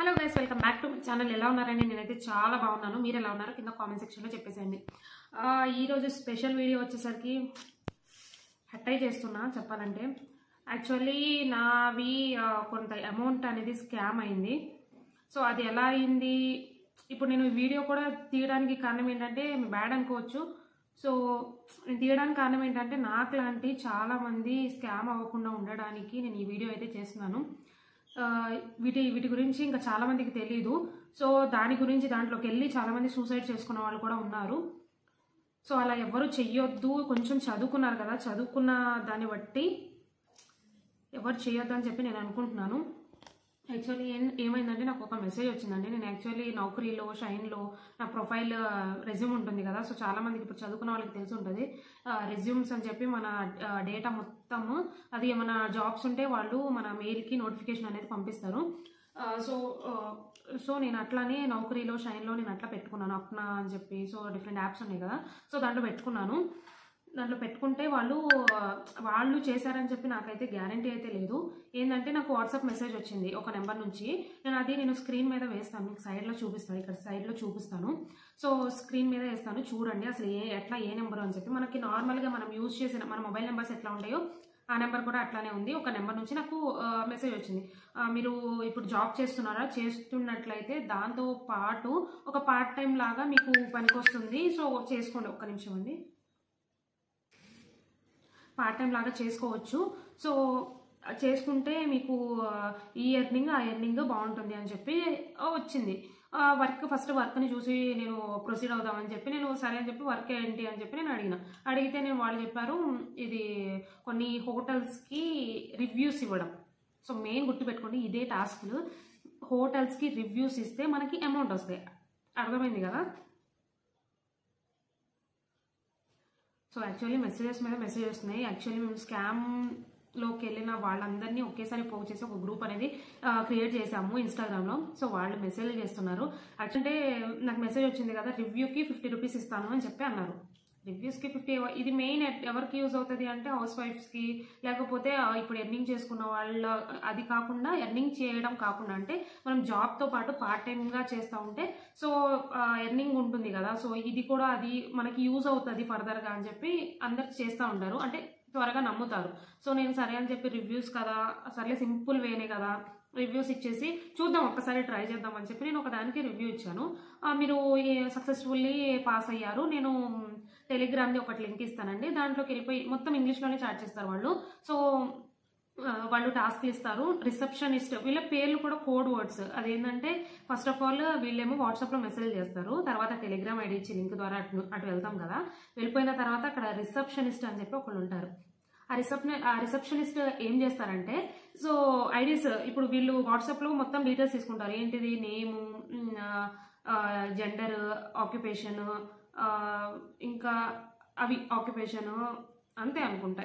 Hello guys, welcome back to my channel. ఎలా ఉన్నారండి? నేనైతే చాలా బాగున్నాను. మీరు ఎలా ఉన్నారు? కింద కామెంట్ సెక్షన్లో చెప్పేసేయండి. ఈరోజు స్పెషల్ వీడియో వచ్చేసరికి హట్టై చేస్తున్నా చెప్పాలంటే. యాక్చువల్లీ నావి కొంత అమౌంట్ అనేది స్కామ్ అయింది. సో అది ఎలా అయింది, ఇప్పుడు నేను ఈ వీడియో కూడా తీయడానికి కారణం ఏంటంటే బ్యాడ్ అనుకోవచ్చు. సో నేను తీయడానికి కారణం ఏంటంటే నాకు లాంటి చాలామంది స్కామ్ అవ్వకుండా ఉండడానికి నేను ఈ వీడియో అయితే చేస్తున్నాను. వీటి గురించి ఇంకా చాలామందికి తెలీదు. సో దాని గురించి దాంట్లోకి వెళ్ళి చాలామంది సూసైడ్ చేసుకున్న వాళ్ళు కూడా ఉన్నారు. సో అలా ఎవరు చెయ్యొద్దు. కొంచెం చదువుకున్నారు కదా, చదువుకున్న దాన్ని బట్టి ఎవరు చేయొద్దు అని చెప్పి నేను అనుకుంటున్నాను. యాక్చువల్లీ ఏమైందంటే నాకు ఒక మెసేజ్ వచ్చిందండి. నేను యాక్చువల్లీ నౌకరీలో, షైన్లో నా ప్రొఫైల్ రెజ్యూమ్ ఉంటుంది కదా. సో చాలామందికి ఇప్పుడు చదువుకున్న వాళ్ళకి తెలిసి ఉంటుంది. రెజ్యూమ్స్ అని చెప్పి మన డేటా మొత్తము అది ఏమైనా జాబ్స్ ఉంటే వాళ్ళు మన మెయిల్కి నోటిఫికేషన్ అనేది పంపిస్తారు. సో నేను అట్లానే నౌకరీలో, షైన్లో నేను అట్లా పెట్టుకున్నాను. అప్నా అని చెప్పి సో డిఫరెంట్ యాప్స్ ఉన్నాయి కదా. సో దాంట్లో పెట్టుకున్నాను. దాంట్లో పెట్టుకుంటే వాళ్ళు చేశారని చెప్పి నాకైతే గ్యారంటీ అయితే లేదు. ఏంటంటే నాకు వాట్సాప్ మెసేజ్ వచ్చింది ఒక నెంబర్ నుంచి. నేను స్క్రీన్ మీద వేస్తాను, మీకు సైడ్లో చూపిస్తాను, ఇక్కడ సైడ్లో చూపిస్తాను. సో స్క్రీన్ మీద వేస్తాను, చూడండి అసలు ఏ నెంబర్ అని చెప్పి. మనకి నార్మల్గా మనం యూజ్ చేసిన మన మొబైల్ నెంబర్స్ ఎట్లా ఉంటాయో ఆ నెంబర్ కూడా అట్లానే ఉంది. ఒక నెంబర్ నుంచి నాకు మెసేజ్ వచ్చింది. మీరు ఇప్పుడు జాబ్ చేస్తున్నట్లయితే దాంతో పాటు ఒక పార్ట్ టైం లాగా మీకు పనికొస్తుంది. సో చేసుకోండి, ఒక్క నిమిషం అండి. పార్ట్ టైం లాగా చేసుకోవచ్చు. సో చేసుకుంటే మీకు ఈ ఎర్నింగ్ ఆ ఎర్నింగ్ బాగుంటుంది అని చెప్పి వచ్చింది. ఫస్ట్ వర్క్ని చూసి నేను ప్రొసీడ్ అవుదామని చెప్పి నేను సరే అని చెప్పి వర్క్ ఏంటి అని చెప్పి నేను అడిగితే వాళ్ళు చెప్పారు ఇది కొన్ని హోటల్స్కి రివ్యూస్ ఇవ్వడం. సో మెయిన్ గుర్తుపెట్టుకోండి, ఇదే టాస్క్లు. హోటల్స్కి రివ్యూస్ ఇస్తే మనకి అమౌంట్ వస్తాయి. అర్థమైంది కదా. సో యాక్చువల్లీ మెసేజెస్ మీద మెసేజ్ వస్తున్నాయి. యాక్చువల్లీ మేము స్కామ్లోకి వెళ్ళిన వాళ్ళందరినీ ఒకేసారి పోగు చేసి ఒక గ్రూప్ అనేది క్రియేట్ చేసాము ఇన్స్టాగ్రామ్లో. సో వాళ్ళు మెసేజ్ చేస్తున్నారు. యాక్చువల్లీ నాకు మెసేజ్ వచ్చింది కదా, రివ్యూకి 50 రూపీస్ ఇస్తాను అని చెప్పి అన్నారు. రివ్యూస్కి 50. ఇది మెయిన్ ఎవరికి యూజ్ అవుతుంది అంటే హౌస్ వైఫ్స్కి, లేకపోతే ఇప్పుడు ఎర్నింగ్ చేసుకున్న వాళ్ళ. అది కాకుండా ఎర్నింగ్ చేయడం కాకుండా అంటే మనం జాబ్తో పాటు పార్ట్ టైమ్గా చేస్తూ ఉంటే సో ఎర్నింగ్ ఉంటుంది కదా. సో ఇది కూడా అది మనకి యూజ్ అవుతుంది ఫర్దర్గా అని చెప్పి అందరు చేస్తూ ఉంటారు, అంటే త్వరగా నమ్ముతారు. సో నేను సరే అని చెప్పి రివ్యూస్ కదా, సర్లే సింపుల్ వేనే కదా, రివ్యూస్ ఇచ్చేసి చూద్దాం ఒక్కసారి ట్రై చేద్దాం అని చెప్పి నేను ఒకదానికి రివ్యూ ఇచ్చాను. మీరు సక్సెస్ఫుల్లీ పాస్ అయ్యారు. నేను టెలిగ్రామ్ది ఒకటి లింక్ ఇస్తానండి, దాంట్లోకి వెళ్ళిపోయి మొత్తం ఇంగ్లీష్లోనే చాట్ చేస్తారు వాళ్ళు. సో వాళ్ళు టాస్క్లు ఇస్తారు. రిసెప్షనిస్ట్, వీళ్ళ పేర్లు కూడా కోడ్ వర్డ్స్. అదేంటంటే ఫస్ట్ ఆఫ్ ఆల్ వీళ్ళేమో వాట్సాప్లో మెసేజ్ చేస్తారు, తర్వాత టెలిగ్రామ్ ఐడి ఇచ్చి లింక్ ద్వారా అటు వెళ్తాం కదా. వెళ్ళిపోయిన తర్వాత అక్కడ రిసెప్షనిస్ట్ అని చెప్పి ఒకళ్ళు ఉంటారు. ఆ రిసెప్షనిస్ట్ ఏం చేస్తారంటే సో ఐడీస్, ఇప్పుడు వీళ్ళు వాట్సాప్లో మొత్తం డీటెయిల్స్ తీసుకుంటారు. ఏంటిది, నేము, జెండర్, ఆక్యుపేషన్, ఇంకా అవి ఆక్యుపేషన్ అంతే అనుకుంటా,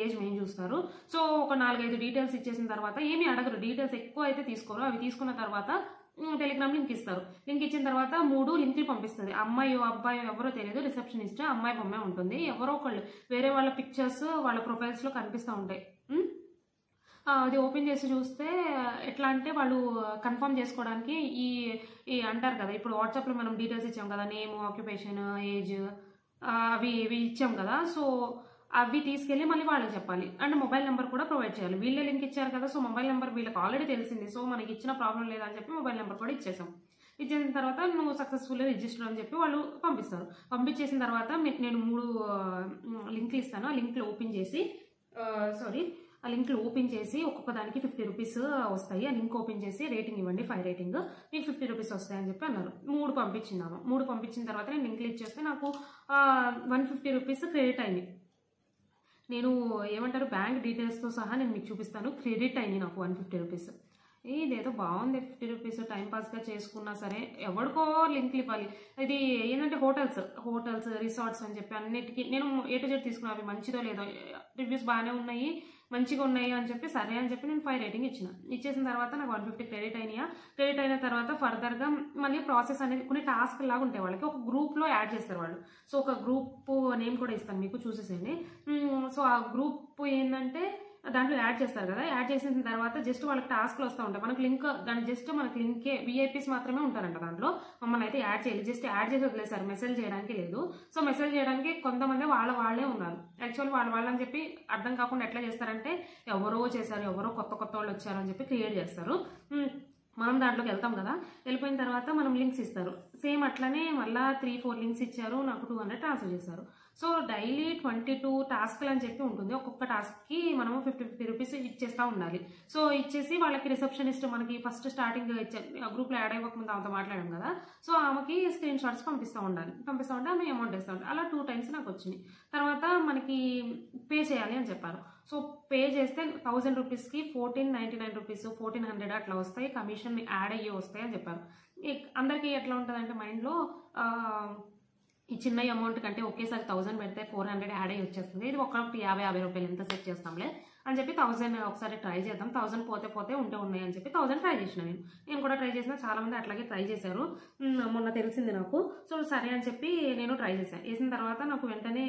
ఏజ్ మెయిన్ చూస్తారు. సో ఒక 4-5 డీటెయిల్స్ ఇచ్చేసిన తర్వాత ఏమీ అడగరు, డీటెయిల్స్ ఎక్కువ అయితే తీసుకోరు. అవి తీసుకున్న తర్వాత టెలిగ్రామ్ లింక్ ఇస్తారు. లింక్ ఇచ్చిన తర్వాత 3 లింకులు పంపిస్తుంది. అమ్మాయో అబ్బాయో ఎవరో తెలియదు, రిసెప్షనిస్ట్ అమ్మాయి బొమ్మే ఉంటుంది. ఎవరో ఒకళ్ళు వేరే వాళ్ళ పిక్చర్స్ వాళ్ళ ప్రొఫైల్స్లో కనిపిస్తూ ఉంటాయి. అది ఓపెన్ చేసి చూస్తే ఎట్లా అంటే వాళ్ళు కన్ఫర్మ్ చేసుకోవడానికి ఈ అంటారు కదా, ఇప్పుడు వాట్సాప్లో మనం డీటెయిల్స్ ఇచ్చాం కదా, నేమ్, ఆక్యుపేషన్, ఏజ్, అవి ఇచ్చాం కదా. సో అవి తీసుకెళ్ళి మళ్ళీ వాళ్ళకి చెప్పాలి. అండ్ మొబైల్ నెంబర్ కూడా ప్రొవైడ్ చేయాలి. వీళ్ళే లింక్ ఇచ్చారు కదా, సో మొబైల్ నెంబర్ వీళ్ళకి ఆల్రెడీ తెలిసింది. సో మనకి ఇచ్చిన ప్రాబ్లం లేదని చెప్పి మొబైల్ నెంబర్ కూడా ఇచ్చేసాం. ఇచ్చేసిన తర్వాత నువ్వు సక్సెస్ఫుల్లీ రిజిస్టర్ అని చెప్పి వాళ్ళు పంపిస్తారు. పంపించేసిన తర్వాత నేను 3 లింకులు ఇస్తాను. ఆ లింక్లు ఓపెన్ చేసి ఒక్కొక్క దానికి 50 రూపీస్ వస్తాయి. ఆ లింక్ ఓపెన్ చేసి రేటింగ్ ఇవ్వండి, 5 రేటింగ్, మీకు 50 రూపీస్ వస్తాయని చెప్పి అన్నారు. 3 పంపించినాము. 3 పంపించిన తర్వాత నేను లింక్లు ఇచ్చేస్తే నాకు 150 రూపీస్ క్రెడిట్ అయింది. నేను ఏమంటారు, బ్యాంక్ డీటెయిల్స్తో సహా నేను మీకు చూపిస్తాను. క్రెడిట్ అయింది నాకు 150 రూపీస్. ఇదేదో బాగుంది, 50 రూపీస్ టైంపాస్గా చేసుకున్నా సరే ఎవరికో లింక్లు ఇవ్వాలి. ఇది ఏంటంటే హోటల్స్, రిసార్ట్స్ అని చెప్పి అన్నిటికీ నేను A to Z తీసుకున్నాను. అవి మంచిదో లేదో, రివ్యూస్ బాగానే ఉన్నాయి, మంచిగా ఉన్నాయి అని చెప్పి సరే అని చెప్పి నేను 5 రేటింగ్ ఇచ్చేసిన తర్వాత నాకు 150 క్రెడిట్ అయిన తర్వాత ఫర్దర్గా మళ్ళీ ప్రాసెస్ అనేది కొన్ని టాస్క్ లాగా ఉంటాయి. వాళ్ళకి ఒక గ్రూప్లో యాడ్ చేస్తారు వాళ్ళు. సో ఒక గ్రూప్ నేమ్ కూడా ఇస్తాను మీకు, చూసేసేయండి. సో ఆ గ్రూప్ ఏంటంటే దాంట్లో యాడ్ చేస్తారు కదా, యాడ్ చేసిన తర్వాత జస్ట్ వాళ్ళకి టాస్క్లు వస్తూ ఉంటాయి. మనకి లింక్ దాని జస్ట్ మనకి లింకే విఐపీస్ మాత్రమే ఉంటారంట దాంట్లో. మమ్మల్ని అయితే యాడ్ చేయాలి, జస్ట్ యాడ్ చేసి వదిలేసారు, మెసేజ్ చేయడానికి లేదు. సో మెసేజ్ చేయడానికి కొంతమంది వాళ్ళే ఉన్నారు. యాక్చువల్లీ వాళ్ళని చెప్పి అర్థం కాకుండా ఎట్లా చేస్తారంటే ఎవరో చేశారు, ఎవరో కొత్త వాళ్ళు వచ్చారు అని చెప్పి క్రియేట్ చేస్తారు. మనం దాంట్లోకి వెళ్తాం కదా, వెళ్ళిపోయిన తర్వాత మనం లింక్స్ ఇస్తారు. సేమ్ అట్లనే మళ్ళీ 3-4 లింక్స్ ఇచ్చారు, నాకు 200 ట్రాన్స్ఫర్ చేశారు. సో డైలీ 22 టాస్క్లు అని చెప్పి ఉంటుంది. ఒక్కొక్క టాస్క్కి మనము 50 రూపీస్ ఇచ్చేస్తూ ఉండాలి. సో ఇచ్చేసి వాళ్ళకి రిసెప్షనిస్ట్ మనకి ఫస్ట్ స్టార్టింగ్ గ్రూప్లో యాడ్ అవ్వకముందు ఆమెతో మాట్లాడాం కదా, సో ఆమెకి స్క్రీన్ షాట్స్ పంపిస్తూ ఉండాలి. పంపిస్తూ ఉంటే ఆమె అమౌంట్ ఇస్తూ ఉంటాయి. అలా 2 టైమ్స్ నాకు వచ్చినాయి. తర్వాత మనకి పే చేయాలి అని చెప్పారు. సో పే చేస్తే 1000 రూపీస్కి 1499 రూపీస్ 1400 అట్లా వస్తాయి, కమిషన్ యాడ్ అయ్యి వస్తాయి అని చెప్పారు. అందరికీ ఎట్లా ఉంటుందంటే మైండ్లో ఈ చిన్న అమౌంట్ కంటే ఒకేసారి 1000 పెడితే 400 యాడ్ అయ్యి వచ్చేస్తుంది, ఇది ఒకటి 50 రూపాయలు ఎంత సెట్ చేస్తాంలే అని చెప్పి 1000 ఒకసారి ట్రై చేద్దాం, 1000 పోతే ఉన్నాయి అని చెప్పి 1000 ట్రై చేసిన. నేను కూడా ట్రై చేసిన, చాలా మంది అట్లాగే ట్రై చేశారు, మొన్న తెలిసింది నాకు. సో సరే అని చెప్పి నేను ట్రై చేశాను. చేసిన తర్వాత నాకు వెంటనే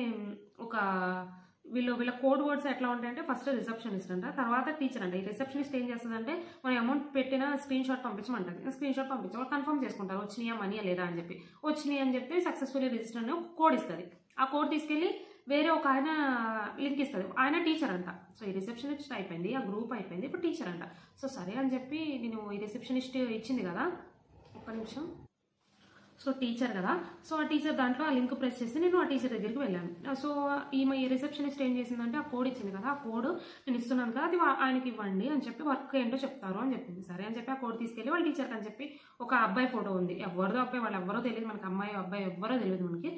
ఒక వీళ్ళ కోడ్ వర్డ్స్ ఎట్లా ఉంటాయంటే ఫస్ట్ రిసెప్షనిస్ట్ అంట, తర్వాత టీచర్ అంట. ఈ రిసెప్షనిస్ట్ ఏం చేస్తుందంటే మన అమౌంట్ పెట్టిన స్క్రీన్ షాట్ పంపించమంటుంది. స్క్రీన్ షాట్ పంపించి వాళ్ళు కన్ఫర్మ్ చేసుకుంటారు వచ్చినాయా మనీ లేదా అని చెప్పి. వచ్చినాయి అని చెప్పి సక్సెస్ఫుల్లీ రిజిస్టర్ అని ఒక కోడ్ ఇస్తుంది. ఆ కోడ్ తీసుకెళ్ళి వేరే ఒక ఆయన లింక్ ఇస్తుంది, ఆయన టీచర్ అంట. సో ఈ రిసెప్షనిస్ట్ అయిపోయింది, ఆ గ్రూప్ అయిపోయింది, ఇప్పుడు టీచర్ అంట. సో సరే అని చెప్పి నేను ఈ రిసెప్షనిస్ట్ ఇచ్చింది కదా, ఒక్క నిమిషం. సో టీచర్ కదా, సో ఆ టీచర్ దాంట్లో ఆ లింక్ ప్రెస్ చేసి నేను ఆ టీచర్ దగ్గరికి వెళ్ళాను. సో ఈ రిసెప్షనిస్ట్ ఏం చేసిందంటే ఆ కోడ్ ఇచ్చింది కదా, ఆ కోడ్ నేను ఇస్తున్నాను కదా, అది ఆయనకి ఇవ్వండి అని చెప్పి వర్క్ ఏంటో చెప్తారు అని చెప్పింది. సరే అని చెప్పి ఆ కోడ్ తీసుకెళ్ళి వాళ్ళ టీచర్కి అని చెప్పి ఒక అబ్బాయి ఫోటో ఉంది, ఎవరిదో అబ్బాయి, వాళ్ళు ఎవరో తెలియదు మనకి, అమ్మాయి అబ్బాయి ఎవరో తెలియదు మనకి.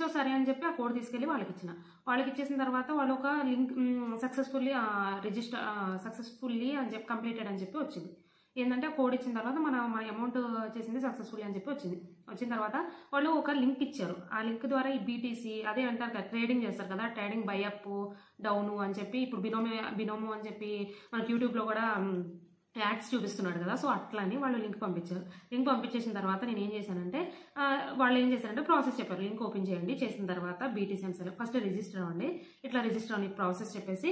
సో సరే అని చెప్పి ఆ కోడ్ తీసుకెళ్ళి వాళ్ళకి ఇచ్చేసిన తర్వాత వాళ్ళు ఒక లింక్ సక్సెస్ఫుల్లీ అని చెప్పి కంప్లీటెడ్ అని చెప్పి వచ్చింది. ఏంటంటే కోడ్ ఇచ్చిన తర్వాత మన అమౌంట్ చేసింది సక్సెస్ఫుల్ అని చెప్పి వచ్చిన తర్వాత వాళ్ళు ఒక లింక్ ఇచ్చారు. ఆ లింక్ ద్వారా ఈ బీటీసీ అదే అంటారు కదా, ట్రేడింగ్ చేస్తారు కదా, ట్రేడింగ్ బై అప్ డౌన్ అని చెప్పి, ఇప్పుడు బినోమో అని చెప్పి మనకి యూట్యూబ్లో కూడా యాడ్స్ చూపిస్తున్నాడు కదా, సో అట్లా అని వాళ్ళు లింక్ పంపించారు. లింక్ పంపించేసిన తర్వాత నేను ఏం చేశానంటే వాళ్ళు ఏం చేశారంటే ప్రాసెస్ చెప్పారు, లింక్ ఓపెన్ చేయండి, చేసిన తర్వాత బీటీసీ అని ఫస్ట్ రిజిస్టర్ అవ్వండి, ఇట్లా రిజిస్టర్ అవ్వండి ప్రాసెస్ చెప్పేసి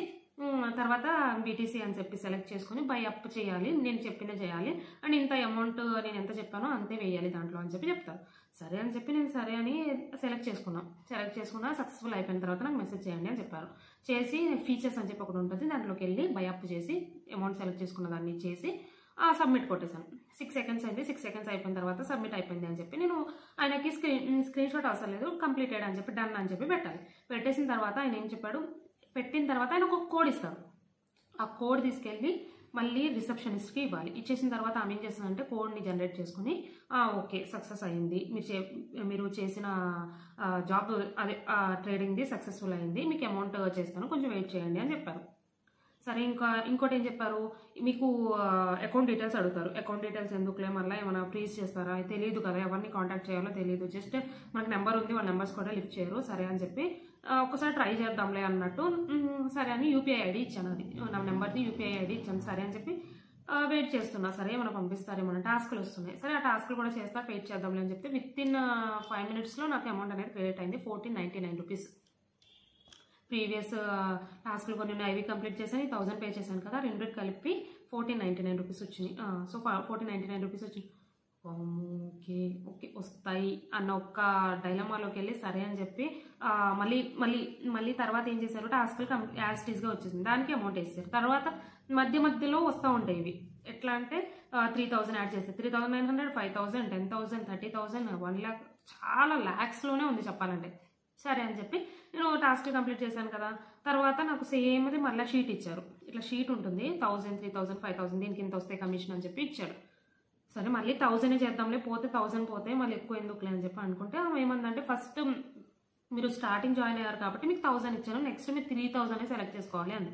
తర్వాత బీటీసీ అని చెప్పి సెలెక్ట్ చేసుకుని బై అప్ చేయాలి, నేను చెప్పిన చేయాలి, అండ్ ఇంత అమౌంట్ నేను ఎంత చెప్పానో అంతే వేయాలి దాంట్లో అని చెప్పి చెప్తారు. సరే అని చెప్పి నేను సరే అని సెలెక్ట్ చేసుకున్నా సక్సెస్ఫుల్ అయిపోయిన తర్వాత నాకు మెసేజ్ చేయండి అని చెప్పారు. చేసి ఫీచర్స్ అని చెప్పి ఒకటి ఉంటుంది, దాంట్లోకి వెళ్ళి బై అప్ చేసి అమౌంట్ సెలెక్ట్ చేసుకున్న దాన్ని చేసి సబ్మిట్ కొట్టేశాను. 6 సెకండ్స్ అయింది. 6 సెకండ్స్ అయిపోయిన తర్వాత సబ్మిట్ అయిపోయింది అని చెప్పి నేను ఆయనకి స్క్రీన్ షాట్ అవసరం లేదు, కంప్లీటెడ్ అని చెప్పి డన్ అని చెప్పి పెట్టాలి. పెట్టేసిన తర్వాత ఆయన ఏం చెప్పాడు, పెట్టిన తర్వాత ఆయన ఒక కోడ్ ఇస్తారు. ఆ కోడ్ తీసుకెళ్ళి మళ్ళీ రిసెప్షనిస్ట్కి ఇవ్వాలి. ఇచ్చేసిన తర్వాత ఆమె ఏం చేస్తుందంటే కోడ్ని జనరేట్ చేసుకుని ఓకే సక్సెస్ అయింది, మీరు చేసిన జాబ్ అదే ట్రేడింగ్ది సక్సెస్ఫుల్ అయింది, మీకు అమౌంట్ చేస్తాను, కొంచెం వెయిట్ చేయండి అని చెప్పారు. సరే ఇంకోటి ఏం చెప్పారు, మీకు అకౌంట్ డీటెయిల్స్ అడుగుతారు. అకౌంట్ డీటెయిల్స్ ఎందుకులే, మళ్ళీ ఏమైనా ఫ్రీజ్ చేస్తారా తెలియదు కదా, ఎవరిని కాంటాక్ట్ చేయాలో తెలియదు, జస్ట్ మనకి నెంబర్ ఉంది, వాళ్ళ నెంబర్స్ కూడా లిఫ్ట్ చేయరు. సరే అని చెప్పి ఒకసారి ట్రై చేద్దాంలే అన్నట్టు సరే అని యూపీఐ ఐడి ఇచ్చాను, అది నా నెంబర్ది యూపీఐ ఐడి ఇచ్చాను. సరే అని చెప్పి వెయిట్ చేస్తున్నా, సరే ఏమైనా పంపిస్తారేమో టాస్క్లు వస్తున్నాయి, సరే ఆ టాస్క్లు కూడా చేస్తా, వెయిట్ చేద్దాంలే అని చెప్పి వితిన్ 5 minutesలో నాకు అమౌంట్ అనేది క్రెడిట్ అయింది 1499 రూపీస్. ప్రీవియస్ టాస్క్లు కొన్ని అవి కంప్లీట్ చేశాను, 1000 పే చేశాను కదా, రెండింటి కలిపి 1499 రూపీస్ వచ్చినాయి. సో 1499 రూపీస్ వచ్చినాయి. ఓకే వస్తాయి అన్న ఒక్క డైలమాలోకి వెళ్ళి సరే అని చెప్పి మళ్ళీ తర్వాత ఏం చేశారు, టాస్క్లు యాజ్ టీజ్గా వచ్చేసింది, దానికి అమౌంట్ వేసారు. తర్వాత మధ్యలో వస్తూ ఉంటాయి ఇవి, ఎట్లా అంటే 3000 యాడ్ చేస్తే 3900, 5000, 10,000, 30,000, 1 lakh, చాలా ల్యాక్స్లోనే ఉంది చెప్పాలంటే. సరే అని చెప్పి నేను టాస్క్ కంప్లీట్ చేశాను కదా, తర్వాత నాకు సేమ్ది మళ్ళీ షీట్ ఇచ్చారు. ఇట్లా షీట్ ఉంటుంది, 1000, 3000, 5000 దీనికి ఇంత వస్తాయి కమిషన్ అని చెప్పి ఇచ్చాడు. సరే మళ్ళీ 1000 చేద్దాంలే, పోతే 1000 పోతే మళ్ళీ ఎక్కువ ఎందుకులే అని చెప్పి అనుకుంటే ఏమందంటే ఫస్ట్ మీరు స్టార్టింగ్ జాయిన్ అయ్యారు కాబట్టి మీకు 1000 ఇచ్చాను, నెక్స్ట్ మీరు 3000 సెలెక్ట్ చేసుకోవాలి అండి.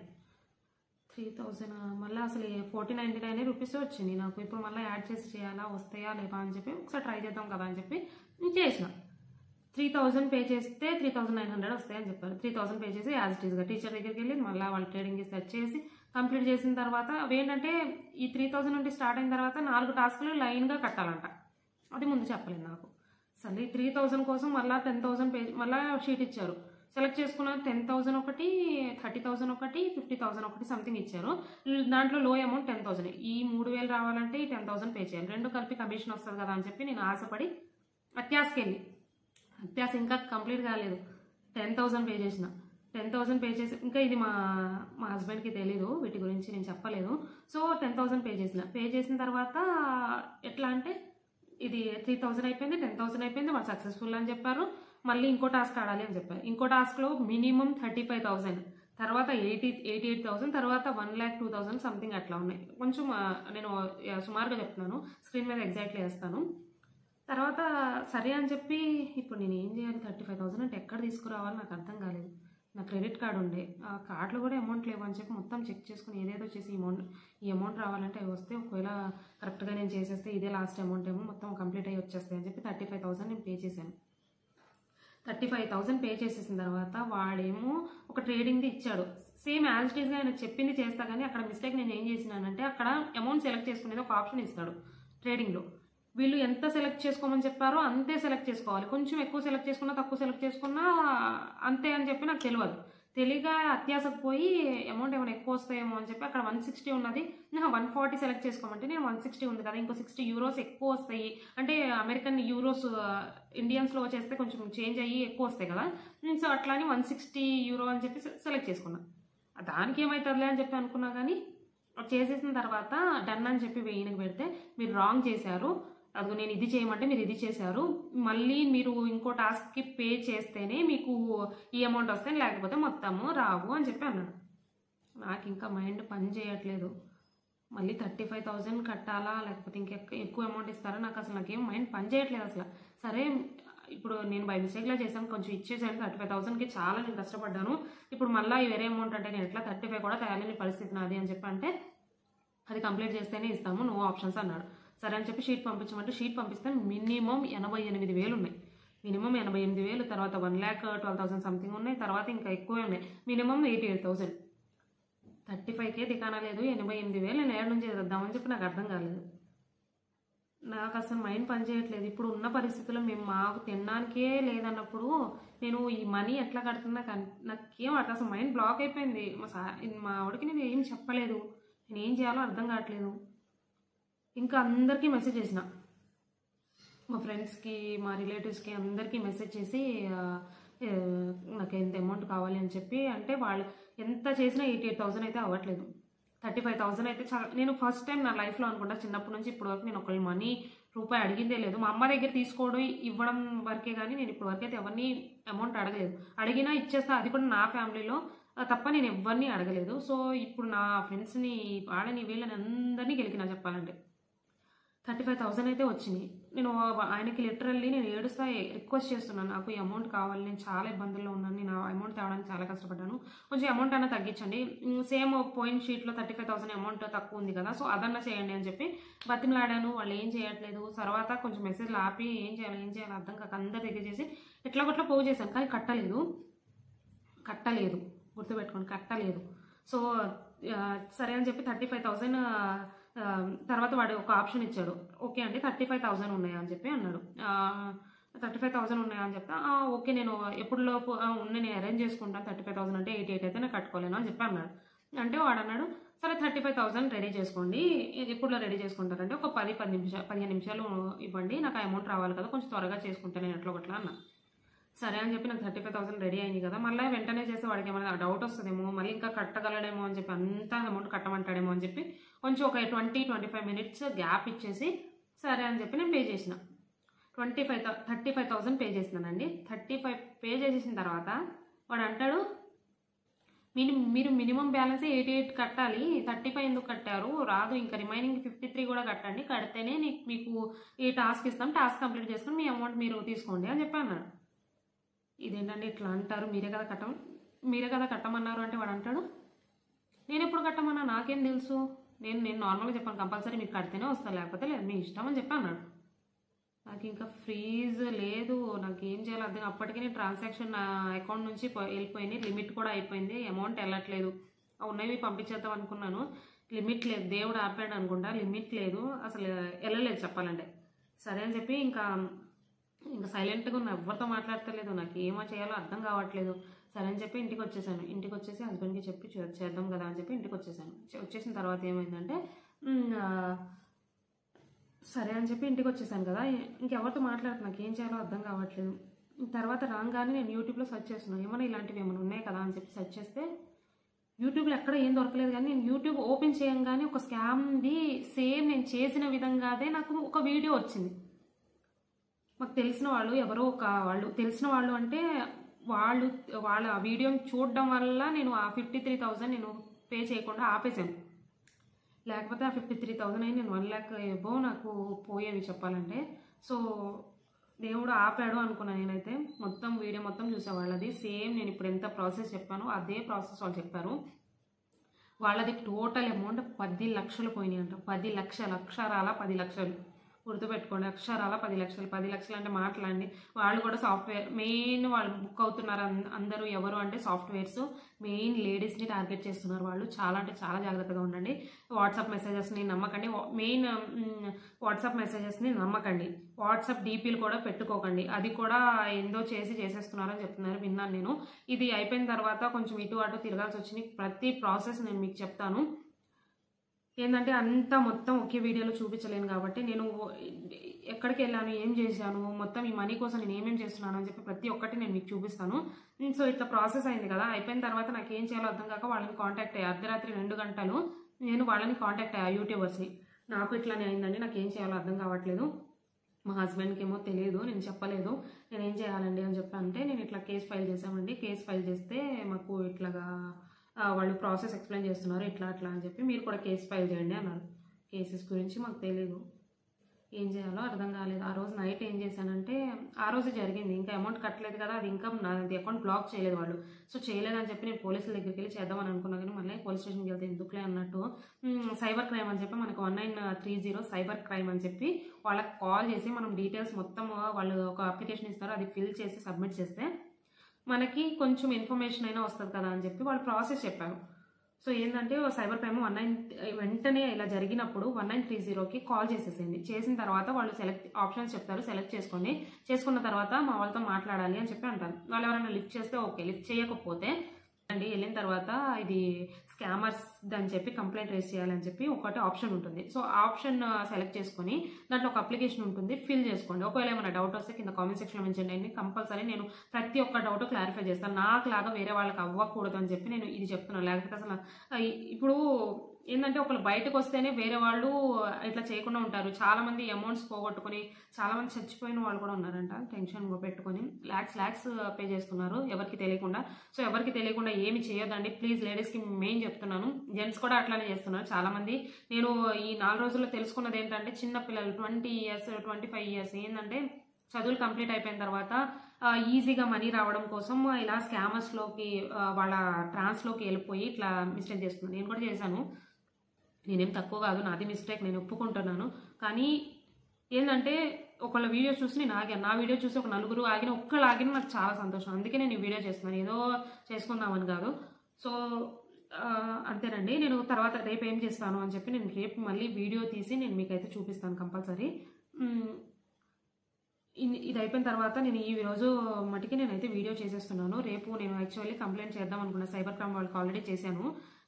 3000 మళ్ళీ అసలు 1499 రూపీస్ వచ్చింది నాకు. ఇప్పుడు మళ్ళీ యాడ్ చేసి చేయాలా, వస్తాయా లేవా అని చెప్పి ఒకసారి ట్రై చేద్దాం కదా అని చెప్పి నేను చేసిన. 3000 పే చేస్తే 3900 వస్తాయని చెప్పారు. 3000 పే చేసి యాజ్ ఇట్ ఈస్గా టీచర్ దగ్గరికి వెళ్ళి మళ్ళీ వాళ్ళు ట్రేడింగ్ సెట్ చేసి కంప్లీట్ చేసిన తర్వాత ఏంటంటే ఈ 3000 నుండి స్టార్ట్ అయిన తర్వాత 4 టాస్క్లు లైన్గా కట్టాలంట, అది ముందు చెప్పలేదు నాకు. సరే 3000 కోసం మళ్ళీ 10,000 పే మళ్ళీ షీట్ ఇచ్చారు. సెలెక్ట్ చేసుకున్న 10,000 ఒకటి, 30,000 ఒకటి, 50,000 ఒకటి సంథింగ్ ఇచ్చారు. దాంట్లో లో అమౌంట్ 10,000. ఈ 3,000 రావాలంటే ఈ 10,000 పే చేయాలి. రెండు కలిపి కమిషన్ వస్తుంది కదా అని చెప్పి నేను ఆశపడి అత్యాస ఇంకా కంప్లీట్ కాలేదు. 10,000 పే చేసిన. 10,000 పే చేసి ఇంకా ఇది మా హస్బెండ్కి తెలీదు, వీటి గురించి నేను చెప్పలేదు. సో 10,000 పే చేసిన తర్వాత ఎట్లా అంటే ఇది 3,000 అయిపోయింది, 10,000 అయిపోయింది, వాళ్ళు సక్సెస్ఫుల్ అని చెప్పారు. మళ్ళీ ఇంకో టాస్క్ ఆడాలి అని చెప్పారు. ఇంకో టాస్క్లో మినిమం 35,000, తర్వాత 88,000, తర్వాత 1,02,000 సంథింగ్ అట్లా ఉన్నాయి. కొంచెం నేను సుమారుగా చెప్తున్నాను, స్క్రీన్ మీద ఎగ్జాక్ట్లీ వేస్తాను. తర్వాత సరే అని చెప్పి ఇప్పుడు నేను ఏం చేయాలి, 35,000 అంటే ఎక్కడ తీసుకురావాలి నాకు అర్థం కాలేదు. నా క్రెడిట్ కార్డు ఉండే, ఆ కార్డులో కూడా అమౌంట్ లేవు అని చెప్పి మొత్తం చెక్ చేసుకుని ఏదేదో చేసి ఈ అమౌంట్ రావాలంటే అవి వస్తే ఒకవేళ కరెక్ట్గా నేను చేసేస్తే ఇదే లాస్ట్ అమౌంట్ ఏమో మొత్తం కంప్లీట్ అయ్యి వచ్చేస్తాయి అని చెప్పి 35,000 నేను పే చేశాను. 35,000 పే చేసేసిన తర్వాత వాడేమో ఒక ట్రేడింగ్ది ఇచ్చాడు. సేమ్ యాజ్ ఇట్ ఈస్గా ఆయన చెప్పింది చేస్తా, కానీ అక్కడ మిస్టేక్ నేను ఏం చేసినానంటే అక్కడ అమౌంట్ సెలెక్ట్ చేసుకునేది ఒక ఆప్షన్ ఇస్తాడు ట్రేడింగ్లో. వీళ్ళు ఎంత సెలెక్ట్ చేసుకోమని చెప్పారో అంతే సెలెక్ట్ చేసుకోవాలి. కొంచెం ఎక్కువ సెలెక్ట్ చేసుకున్నా తక్కువ సెలెక్ట్ చేసుకున్నా అంతే అని చెప్పి నాకు తెలియక అత్యాసకు పోయి అమౌంట్ ఏమైనా ఎక్కువ వస్తాయేమో అని చెప్పి అక్కడ 160 ఉన్నది, 140 సెలెక్ట్ చేసుకోమంటే నేను 160 ఉంది కదా, ఇంకో 60 యూరోస్ ఎక్కువ వస్తాయి అంటే అమెరికన్ యూరోస్ ఇండియన్స్లో చేస్తే కొంచెం చేంజ్ అయ్యి ఎక్కువ వస్తాయి కదా, సో అట్లా అని 160 యూరో అని చెప్పి సెలెక్ట్ చేసుకున్నా. దానికి ఏమవుతుందిలే అని చెప్పి అనుకున్నా, కానీ చేసేసిన తర్వాత డన్ అని చెప్పి వెయ్యికి పెడితే మీరు రాంగ్ చేశారు, అది నేను ఇది చేయమంటే మీరు ఇది చేశారు, మళ్ళీ మీరు ఇంకో టాస్క్కి పే చేస్తేనే మీకు ఈ అమౌంట్ వస్తే లేకపోతే మొత్తము రావు అని చెప్పి అన్నాడు. నాకు ఇంకా మైండ్ పని చేయట్లేదు. మళ్ళీ 35,000 కట్టాలా లేకపోతే ఎక్కువ అమౌంట్ ఇస్తారా, నాకేం మైండ్ పని చేయట్లేదు అసలు. సరే ఇప్పుడు నేను బై మిస్టేక్లో చేశాను, కొంచెం ఇచ్చేసాను. 35,000కి చాలా నేను కష్టపడ్డాను. ఇప్పుడు మళ్ళీ వేరే అమౌంట్ అంటే నేను ఎట్లా 35 కూడా తయారైన పరిస్థితి నాది అని చెప్పి అంటే అది కంప్లీట్ చేస్తేనే ఇస్తాము, నో ఆప్షన్స్ అన్నాడు. సరే అని చెప్పి షీట్ పంపించమంటే షీట్ పంపిస్తే మినిమం 88,000 ఉన్నాయి. మినిమం 88,000, తర్వాత 1,12,000 సంథింగ్ ఉన్నాయి, తర్వాత ఇంకా ఎక్కువే ఉన్నాయి. మినిమం 88,000. 35K దికానా లేదు, 88,000 నేను ఏడు నుంచి చేద్దామని చెప్పి నాకు అర్థం కాలేదు. నాకు అసలు మైండ్ పనిచేయట్లేదు. ఇప్పుడు ఉన్న పరిస్థితుల్లో మేము మాకు తినడానికే లేదన్నప్పుడు నేను ఈ మనీ ఎట్లా కడుతున్నా నాకేం అసలు మైండ్ బ్లాక్ అయిపోయింది. మా ఆవిడకి నేను ఏం చెప్పలేదు, నేను ఏం చేయాలో అర్థం కావట్లేదు. ఇంకా అందరికీ మెసేజ్ చేసిన, మా ఫ్రెండ్స్కి మా రిలేటివ్స్కి అందరికీ మెసేజ్ చేసి నాకు ఎంత అమౌంట్ కావాలి అని చెప్పి అంటే వాళ్ళు ఎంత చేసినా 88,000 అయితే అవ్వట్లేదు. 35,000 అయితే చాలా. నేను ఫస్ట్ టైం నా లైఫ్లో అనుకుంటా చిన్నప్పటి నుంచి ఇప్పుడు వరకు నేను ఒకళ్ళు రూపాయి అడిగిందే లేదు. మా అమ్మ దగ్గర తీసుకోవడం ఇవ్వడం వరకే, కానీ నేను ఇప్పుడు వరకు అయితే ఎవరిని అమౌంట్ అడగలేదు. అడిగినా ఇచ్చేస్తా, అది కూడా నా ఫ్యామిలీలో తప్ప నేను ఎవరిని అడగలేదు. సో ఇప్పుడు నా ఫ్రెండ్స్ని వాళ్ళని వీళ్ళని అందరినీ గెలికినా చెప్పాలంటే 35,000 అయితే వచ్చినాయి. నేను ఆయనకి లిటరల్లీ నేను ఏడుస్తా రిక్వెస్ట్ చేస్తున్నాను, నాకు ఈ అమౌంట్ కావాలి, నేను చాలా ఇబ్బందుల్లో ఉన్నాను, నేను ఆ అమౌంట్ తేవడానికి చాలా కష్టపడ్డాను, కొంచెం అమౌంట్ అన్నా తగ్గించండి, సేమ్ పోయిన షీట్లో 35,000 అమౌంట్ తక్కువ ఉంది కదా, సో అదన్నా చేయండి అని చెప్పి బతిమలాడాను. వాళ్ళు ఏం చేయట్లేదు. తర్వాత కొంచెం మెసేజ్లు ఆపి ఏం చేయాలి అర్థం కాక అందరి దగ్గర చేసి ఎట్లా పోగు చేశాను, కానీ కట్టలేదు గుర్తుపెట్టుకోండి, కట్టలేదు. సో సరే అని చెప్పి 35,000 తర్వాత వాడు ఒక ఆప్షన్ ఇచ్చాడు. ఓకే అండి 35,000 ఉన్నాయా అని చెప్పి అన్నాడు. 35,000 ఉన్నాయా అని చెప్తా, ఓకే నేను ఎప్పుడులోపు నేను అరేంజ్ చేసుకుంటాను, 35,000 అంటే 88 అయితే నేను కట్టుకోలేను అని చెప్పి అన్నాడు. అంటే వాడు అన్నాడు సరే 35,000 రెడీ చేసుకోండి, ఎప్పుడులో రెడీ చేసుకుంటారంటే ఒక 15 నిమిషాలు ఇవ్వండి, నాకు ఆ అమౌంట్ రావాలి కదా, కొంచెం త్వరగా చేసుకుంటాను నేను ఎట్లా ఒకట్లా అన్నా. సరే అని చెప్పి నాకు 35,000 రెడీ అయింది కదా, మళ్ళీ వెంటనే చేస్తే వాడికి ఏమైనా డౌట్ వస్తుందేమో, మళ్ళీ ఇంకా కట్టగలడేమో అని చెప్పి అంతా అమౌంట్ కట్టమంటాడేమో అని చెప్పి కొంచెం ఒక 20-25 మినిట్స్ గ్యాప్ ఇచ్చేసి సరే అని చెప్పి నేను పే చేసిన. 35,000 పే చేసినానండి. 35 పే చేసేసిన తర్వాత వాడు అంటాడు మీరు మినిమం బ్యాలెన్స్ 88 కట్టాలి, 35 ఎందుకు కట్టారు, రాదు, ఇంకా రిమైనింగ్ 53 కూడా కట్టండి, కడితేనే మీకు ఈ టాస్క్ ఇస్తాం, టాస్క్ కంప్లీట్ చేసుకుని మీ అమౌంట్ మీరు తీసుకోండి అని చెప్పి అన్నాడు. ఇదేంటండి ఇట్లా అంటారు, మీరే కదా కట్టమన్నారు అంటే వాడు అంటాడు నేను ఎప్పుడు కట్టమన్నా నాకేం తెలుసు, నేను నార్మల్గా చెప్పాను కంపల్సరీ మీరు కడితేనే వస్తాను లేకపోతే లేదు మీ ఇష్టం అని చెప్పి అన్నాడు. నాకు ఇంకా ఫ్రీజ్ లేదు, నాకు ఏం చేయాలో అర్థం. అప్పటికే నేను ట్రాన్సాక్షన్ నా అకౌంట్ నుంచి వెళ్ళిపోయినాయి, లిమిట్ కూడా అయిపోయింది, అమౌంట్ వెళ్ళట్లేదు, ఉన్నవి పంపించేద్దాం అనుకున్నాను, లిమిట్ లేదు, దేవుడు ఆపాడు అనుకుంటా, లిమిట్ లేదు, అసలు వెళ్ళలేదు చెప్పాలంటే. సరే అని చెప్పి ఇంకా సైలెంట్గా ఉన్న ఎవరితో మాట్లాడతలేదు, నాకు ఏమో చేయాలో అర్థం కావట్లేదు. సరే అని చెప్పి ఇంటికి వచ్చేసాను. ఇంటికి వచ్చేసి హస్బెండ్కి చెప్పి చేద్దాం కదా అని చెప్పి ఇంటికి వచ్చేసాను. వచ్చేసిన తర్వాత ఏమైందంటే సరే అని చెప్పి ఇంటికి వచ్చేసాను కదా, ఇంకెవరితో మాట్లాడుతున్నా నాకు ఏం చేయాలో అర్థం కావట్లేదు. తర్వాత రాగానే నేను యూట్యూబ్లో సెర్చ్ చేస్తున్నాను, ఏమైనా ఇలాంటివి ఏమైనా ఉన్నాయి కదా అని చెప్పి సెర్చ్ చేస్తే యూట్యూబ్లో ఎక్కడ ఏం దొరకలేదు. కానీ నేను యూట్యూబ్ ఓపెన్ చేయగానే ఒక స్కామ్ది సేమ్ నేను చేసిన విధంగాదే నాకు ఒక వీడియో వచ్చింది. మాకు తెలిసిన వాళ్ళు ఎవరో తెలిసిన వాళ్ళు అంటే వాళ్ళ వీడియోని చూడడం వల్ల నేను ఆ 53,000 నేను పే చేయకుండా ఆపేశాను. లేకపోతే ఆ 53,000 అయి నేను 1 lakh ఎబో నాకు పోయేవి చెప్పాలంటే. సో దేవుడు ఆపాడు అనుకున్నాను నేనైతే. మొత్తం వీడియో మొత్తం చూసేవాళ్ళది సేమ్ నేను ఇప్పుడు ఎంత ప్రాసెస్ చెప్పానో అదే ప్రాసెస్ వాళ్ళు చెప్పారు. వాళ్ళది టోటల్ అమౌంట్ 10 లక్షలు పోయినాయి అంట. 10 లక్షలు, అక్షరాల 10 లక్షలు గుర్తుపెట్టుకోండి, అక్షరాల 10 లక్షలు. 10 లక్షలు అంటే మాట్లాడండి. వాళ్ళు కూడా సాఫ్ట్వేర్ మెయిన్ వాళ్ళు బుక్ అవుతున్నారు అందరూ. ఎవరు అంటే సాఫ్ట్వేర్స్ మెయిన్ లేడీస్ని టార్గెట్ చేస్తున్నారు వాళ్ళు. చాలా అంటే చాలా జాగ్రత్తగా ఉండండి. వాట్సాప్ మెసేజెస్ని నమ్మకండి. మెయిన్ వాట్సాప్ మెసేజెస్ని నమ్మకండి. వాట్సాప్ డీపీలు కూడా పెట్టుకోకండి. అది కూడా ఏందో చేసేస్తున్నారని చెప్తున్నారు, విన్నాను నేను. ఇది అయిపోయిన తర్వాత కొంచెం ఇటు అటు తిరగాల్సి వచ్చింది. ప్రతి ప్రాసెస్ నేను మీకు చెప్తాను. ఏంటంటే అంతా మొత్తం ఒకే వీడియోలో చూపించలేను కాబట్టి నేను ఎక్కడికి వెళ్ళాను, ఏం చేశాను, మొత్తం ఈ మనీ కోసం నేను ఏమేమి చేస్తున్నాను అని చెప్పి ప్రతి ఒక్కటి నేను మీకు చూపిస్తాను. సో ఇట్లా ప్రాసెస్ అయింది కదా, అయిపోయిన తర్వాత నాకు ఏం చేయాలో అర్థం కాక వాళ్ళని కాంటాక్ట్ అయ్యా. అర్ధరాత్రి 2 గంటలు నేను వాళ్ళని కాంటాక్ట్ అయ్యా, యూట్యూబర్స్ని. నాకు ఇట్లానే అయిందండి, నాకు ఏం చేయాలో అర్థం కావట్లేదు. మా హస్బెండ్కి ఏమో తెలియదు, నేను చెప్పలేదు. నేను ఏం చేయాలండి అని చెప్పంటే నేను ఇట్లా కేసు ఫైల్ చేసామండి. కేసు ఫైల్ చేస్తే మాకు ఇట్లాగా వాళ్ళు ప్రాసెస్ ఎక్స్ప్లెయిన్ చేస్తున్నారు, ఇట్లా అట్లా అని చెప్పి మీరు కూడా కేసు ఫైల్ చేయండి అన్నారు. కేసెస్ గురించి మాకు తెలీదు, ఏం చేయాలో అర్థం కాలేదు. ఆ రోజు నైట్ ఏం చేశానంటే, ఆ రోజు జరిగింది, ఇంకా అమౌంట్ కట్టలేదు కదా, అది ఇంకా నాది అకౌంట్ బ్లాక్ చేయలేదు వాళ్ళు. సో చేయలేదని చెప్పి నేను పోలీసుల దగ్గరికి వెళ్ళి చేద్దామని అనుకున్నా. కానీ మళ్ళీ పోలీస్ స్టేషన్కి వెళ్తే ఎందుకులే అన్నట్టు సైబర్ క్రైమ్ అని చెప్పి మనకు 1930 సైబర్ క్రైమ్ అని చెప్పి వాళ్ళకి కాల్ చేసి మనం డీటెయిల్స్ మొత్తం వాళ్ళు ఒక అప్లికేషన్ ఇస్తారు, అది ఫిల్ చేసి సబ్మిట్ చేస్తే మనకి కొంచెం ఇన్ఫర్మేషన్ అయినా వస్తుంది కదా అని చెప్పి వాళ్ళు ప్రాసెస్ చెప్పారు. సో ఏంటంటే సైబర్ క్రైమ్ వెంటనే ఇలా జరిగినప్పుడు 1930కి కాల్ చేసేసింది. చేసిన తర్వాత వాళ్ళు ఆప్షన్స్ చెప్తారు, సెలెక్ట్ చేసుకోండి. చేసుకున్న తర్వాత మా వాళ్ళతో మాట్లాడాలి అని చెప్పి అంటారు. వాళ్ళు ఎవరైనా లిఫ్ట్ చేస్తే ఓకే, లిఫ్ట్ చేయకపోతే అండి వెళ్ళిన తర్వాత ఇది స్కామర్స్ అని చెప్పి కంప్లైంట్ రేస్ చేయాలని చెప్పి ఒకటి ఆప్షన్ ఉంటుంది. సో ఆ ఆప్షన్ సెలెక్ట్ చేసుకొని దాంట్లో ఒక అప్లికేషన్ ఉంటుంది, ఫిల్ చేసుకోండి. ఒకవేళ ఏమైనా డౌట్ వస్తే కింద కామెంట్ సెక్షన్లో మెన్షన్ చేయండి. కంపల్సరీ నేను ప్రతి ఒక్క డౌట్ క్లారిఫై చేస్తాను. నాకు లాగా వేరే వాళ్ళకి అవ్వకూడదు అని చెప్పి నేను ఇది చెప్తున్నాను. లేకపోతే అసలు ఇప్పుడు ఏంటంటే ఒకళ్ళు బయటకు వస్తేనే వేరే వాళ్ళు ఇట్లా చేయకుండా ఉంటారు. చాలామంది అమౌంట్స్ పోగొట్టుకొని చాలామంది చచ్చిపోయిన వాళ్ళు కూడా ఉన్నారంట. టెన్షన్ పెట్టుకొని ల్యాక్స్ పే చేస్తున్నారు ఎవరికి తెలియకుండా. సో ఎవరికి తెలియకుండా ఏమి చేయొద్దండి ప్లీజ్. లేడీస్కి మెయిన్ చెప్తున్నాను, జెంట్స్ కూడా అట్లానే చేస్తున్నారు చాలామంది. నేను ఈ 4 రోజుల్లో తెలుసుకున్నది ఏంటంటే చిన్నపిల్లలు 20 years 25 years ఏంటంటే చదువులు కంప్లీట్ అయిపోయిన తర్వాత ఈజీగా మనీ రావడం కోసం ఇలా స్కామర్స్లోకి వాళ్ళ ట్రాన్స్లోకి వెళ్ళిపోయి ఇట్లా మిస్టేక్ చేస్తున్నాను. నేను కూడా చేశాను, నేనేం తక్కువ కాదు, నాది మిస్టేక్, నేను ఒప్పుకుంటున్నాను. కానీ ఏంటంటే ఒకళ్ళ వీడియో చూసి నేను ఆగాను. నా వీడియో చూసి ఒక 4 ఆగిన, ఒక్కళ్ళు ఆగిన నాకు చాలా సంతోషం. అందుకే నేను ఈ వీడియో చేస్తున్నాను, ఏదో చేసుకుందామని కాదు. సో అంతేనండి. నేను తర్వాత రేపు ఏం చేస్తాను అని చెప్పి నేను రేపు మళ్ళీ వీడియో తీసి నేను మీకైతే చూపిస్తాను కంపల్సరీ. ఇది అయిపోయిన తర్వాత నేను ఈ రోజు మటుకి నేనైతే వీడియో చేసేస్తున్నాను. రేపు నేను యాక్చువల్లీ కంప్లైంట్ చేద్దాం అనుకున్నా, సైబర్ క్రైమ్ వాళ్ళకి ఆల్రెడీ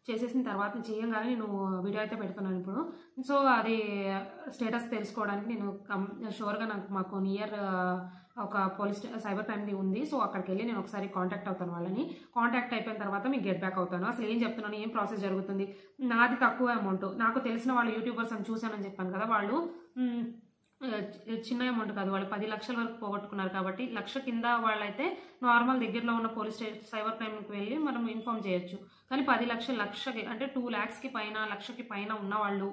చేసేసిన తర్వాత చేయంగానే నేను వీడియో అయితే పెడుతున్నాను ఇప్పుడు. సో అది స్టేటస్ తెలుసుకోవడానికి నేను షూర్గా మాకు నియర్ ఒక పోలీస్ సైబర్ క్రైమ్ది ఉంది. సో అక్కడికి వెళ్ళి నేను ఒకసారి కాంటాక్ట్ అవుతాను వాళ్ళని. కాంటాక్ట్ అయిపోయిన తర్వాత మీకు గెట్ బ్యాక్ అవుతాను. అసలు ఏం చెప్తున్నాను, ఏం ప్రాసెస్ జరుగుతుంది. నాది తక్కువ అమౌంట్, నాకు తెలిసిన వాళ్ళు యూట్యూబర్స్ అని చూశానని చెప్పాను కదా, వాళ్ళు చిన్న అమౌంట్ కాదు, వాళ్ళు 10 లక్షల వరకు పోగొట్టుకున్నారు. కాబట్టి 1 లక్ష కింద వాళ్ళైతే నార్మల్ దగ్గరలో ఉన్న పోలీస్ స్టేషన్ సైబర్ క్రైమ్కి వెళ్ళి మనం ఇన్ఫార్మ్ చేయొచ్చు. కానీ 10 లక్షకి అంటే 2 lakhsకి పైన 1 లక్షకి పైన ఉన్న వాళ్ళు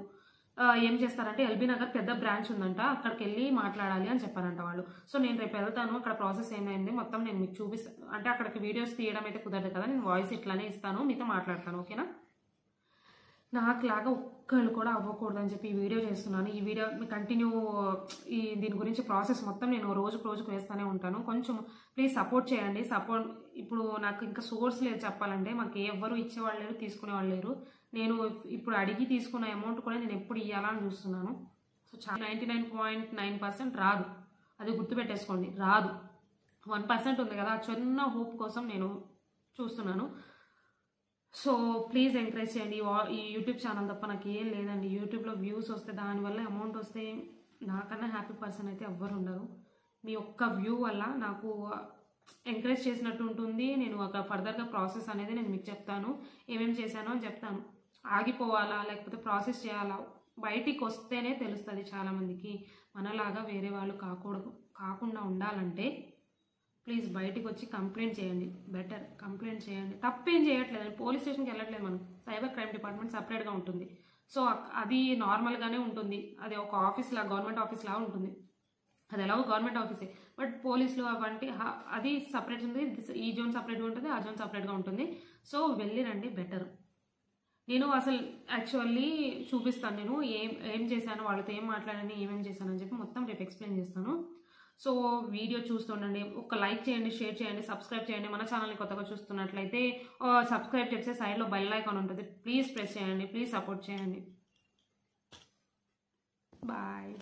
ఏం చేస్తారంటే ఎల్బీ నగర్ పెద్ద బ్రాంచ్ ఉందంట, అక్కడికి వెళ్ళి మాట్లాడాలి అని చెప్పారంట వాళ్ళు. సో నేను రేపు వెళ్తాను, అక్కడ ప్రాసెస్ ఏమైంది మొత్తం నేను మీకు చూపిస్తాను. అంటే అక్కడికి వీడియోస్ తీయడం అయితే కుదరదు కదా, నేను వాయిస్ ఇట్లానే ఇస్తాను, మీతో మాట్లాడతాను, ఓకేనా. నాకులాగా ఒక్కళ్ళు కూడా అవ్వకూడదని చెప్పి ఈ వీడియో చేస్తున్నాను. ఈ వీడియో కంటిన్యూ దీని గురించి ప్రాసెస్ మొత్తం నేను రోజుకు వేస్తూనే ఉంటాను. కొంచెం ప్లీజ్ సపోర్ట్ చేయండి. ఇప్పుడు నాకు ఇంకా సోర్స్ లేదు చెప్పాలంటే, మాకు ఎవ్వరు ఇచ్చేవాళ్ళు లేరు, తీసుకునేవాళ్ళు లేరు. నేను ఇప్పుడు అడిగి తీసుకున్న అమౌంట్ కూడా నేను ఎప్పుడు ఇవ్వాలని చూస్తున్నాను. సో 99.9% రాదు, అది గుర్తుపెట్టేసుకోండి, రాదు. 1% ఉంది కదా, చిన్న హోప్ కోసం నేను చూస్తున్నాను. సో ప్లీజ్ ఎంకరేజ్ చేయండి. ఈ యూట్యూబ్ ఛానల్ తప్ప నాకు ఏం లేదండి. యూట్యూబ్లో వ్యూస్ వస్తే దానివల్ల అమౌంట్ వస్తే నాకన్నా హ్యాపీ పర్సన్ అయితే ఎవ్వరు ఉండరు. మీ ఒక్క వ్యూ వల్ల నాకు ఎంకరేజ్ చేసినట్టు ఉంటుంది. నేను ఒక ఫర్దర్గా ప్రాసెస్ అనేది నేను మీకు చెప్తాను, ఏమేమి చేశానో అని చెప్తాను. ఆగిపోవాలా లేకపోతే ప్రాసెస్ చేయాలా బయటికి వస్తేనే తెలుస్తుంది చాలామందికి. మనలాగా వేరే వాళ్ళు కాకుండా ఉండాలంటే ప్లీజ్ బయటికి వచ్చి కంప్లైంట్ చేయండి. బెటర్ కంప్లైంట్ చేయండి. తప్పేం చేయట్లేదు, పోలీస్ స్టేషన్కి వెళ్ళట్లేదు. మనం సైబర్ క్రైమ్ డిపార్ట్మెంట్ సపరేట్గా ఉంటుంది. సో అది నార్మల్గానే ఉంటుంది. అది ఒక ఆఫీస్ లా, గవర్నమెంట్ ఆఫీస్ లా ఉంటుంది. అది ఎలాగో గవర్నమెంట్ ఆఫీసే, బట్ పోలీసులు అవంటి అది సపరేట్ ఉంది. ఈ జోన్ సపరేట్గా ఉంటుంది, ఆ జోన్ సపరేట్గా ఉంటుంది. సో వెళ్ళిరండి బెటర్. నేను అసలు యాక్చువల్లీ చూపిస్తాను, నేను ఏం చేశాను, వాళ్ళతో ఏం మాట్లాడాను, ఏమేమి చేశాను అని చెప్పి మొత్తం రేపు ఎక్స్ప్లెయిన్ చేస్తాను. సో వీడియో చూస్తుండండి. ఒక లైక్ చేయండి, షేర్ చేయండి, సబ్స్క్రైబ్ చేయండి. మన ఛానల్ని కొత్తగా చూస్తున్నట్లయితే సబ్స్క్రైబ్ చేస్తే సైడ్లో బెల్ ఐకాన్ ఉంటుంది, ప్లీజ్ ప్రెస్ చేయండి, ప్లీజ్ సపోర్ట్ చేయండి. బాయ్.